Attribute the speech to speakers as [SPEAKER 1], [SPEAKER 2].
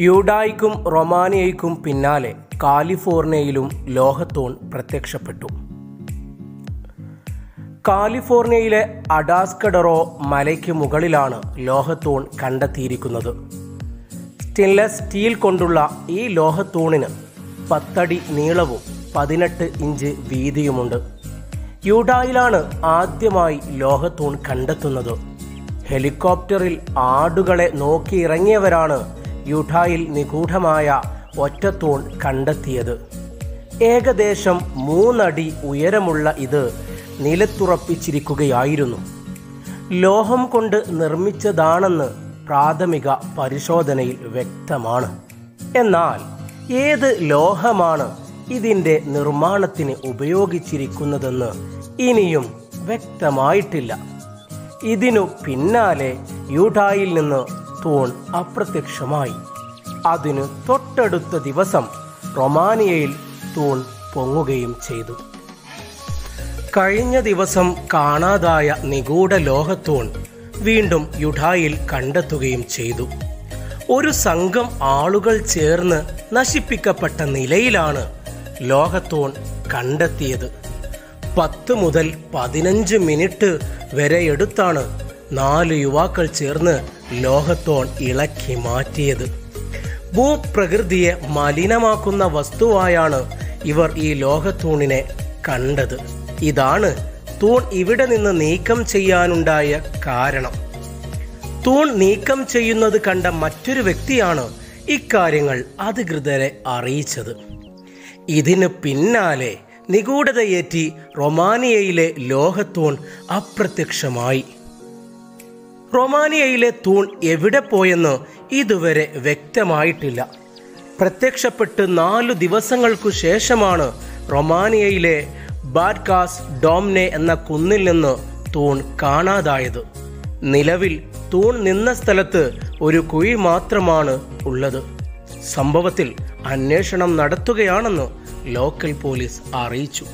[SPEAKER 1] യൂഡായ്ക്കും റൊമാനിയയ്ക്കും പിന്നാലെ കാലിഫോർണിയയിലും ലോഹത്തൂൺ പ്രത്യക്ഷപ്പെട്ടു. കാലിഫോർണിയയിലെ അഡാസ്കഡറോ മലയ്ക്ക് മുകളിലാണ് ലോഹത്തൂൺ കണ്ടെത്തിയിരിക്കുന്നത്. സ്റ്റെയിൻലെസ് സ്റ്റീൽ കൊണ്ടുള്ള ഈ ലോഹത്തൂണിന് 10 അടി നീളവും 18 ഇഞ്ച് വീതിയുമുണ്ട്. യൂഡായിലാണ് ആദ്യമായി ലോഹത്തൂൺ കണ്ടെത്തുന്നത്. ഹെലികോപ്റ്ററിൽ ആടുകളെ നോക്കിയിറങ്ങിയവരാണ് യൂഡായിൽ നിഗൂഢമായ ഒറ്റത്തൂൺ കണ്ടെത്തിയത്. ഏകദേശം 3 അടി ഉയരമുള്ള ഇത് നിലത്തുറപ്പിച്ചിരിക്കുകയായിരുന്നു. ലോഹം കൊണ്ട് നിർമ്മിച്ചതാണെന്ന് പ്രാഥമിക പരിശോധനയിൽ വ്യക്തമാണ്. എന്നാൽ ഏത് ലോഹമാണ് ഇതിൻ്റെ നിർമ്മാണത്തിന് ഉപയോഗിച്ചിരിക്കുന്നതെന്ന് ഇനിയും വ്യക്തമായിട്ടില്ല. ഇതിനു പിന്നാലെ യൂഡായിൽ നിന്ന് തൂൺ അപ്രത്യക്ഷമായി. അതിന് തൊട്ടടുത്ത ദിവസം റൊമാനിയയിൽ തൂൺ പൊങ്ങുകയും ചെയ്തു. കഴിഞ്ഞ ദിവസം കാണാതായ നിഗൂഢ ലോഹത്തൂൺ വീണ്ടും യൂഡായിൽ കണ്ടെത്തുകയും ചെയ്തു. ഒരു സംഘം ആളുകൾ ചേർന്ന് നശിപ്പിക്കപ്പെട്ട നിലയിലാണ് ലോഹത്തൂൺ കണ്ടെത്തിയത്. 10 മുതൽ 15 മിനിറ്റ് വരെ എടുത്താണ് 4 യുവാക്കൾ ചേർന്ന് ലോഹത്തൂൺ ഇളക്കി മാറ്റിയത്. ഭൂപ്രകൃതിയെ മലിനമാക്കുന്ന വസ്തുവായാണ് ഇവർ ഈ ലോഹത്തൂണിനെ കണ്ടത്. ഇതാണ് തൂൺ ഇവിടെ നിന്ന് നീക്കം ചെയ്യാനുണ്ടായ കാരണം. തൂൺ നീക്കം ചെയ്യുന്നത് കണ്ട മറ്റൊരു വ്യക്തിയാണ് ഇക്കാര്യങ്ങൾ അധികൃതരെ അറിയിച്ചത്. ഇതിന് പിന്നാലെ നിഗൂഢതയേറ്റി റൊമാനിയയിലെ ലോഹത്തൂൺ അപ്രത്യക്ഷമായി. റൊമാനിയയിലെ തൂൺ എവിടെ പോയെന്ന് ഇതുവരെ വ്യക്തമായിട്ടില്ല. പ്രത്യക്ഷപ്പെട്ട് 4 ദിവസങ്ങൾക്കു ശേഷമാണ് റൊമാനിയയിലെ ബാഡ്കാസ് ഡോംനെ എന്ന കുന്നിൽ നിന്ന് തൂൺ കാണാതായത്. നിലവിൽ തൂൺ നിന്ന സ്ഥലത്ത് ഒരു കുഴി മാത്രമാണ് ഉള്ളത്. സംഭവത്തിൽ അന്വേഷണം നടത്തുകയാണെന്ന് ലോക്കൽ പോലീസ് അറിയിച്ചു.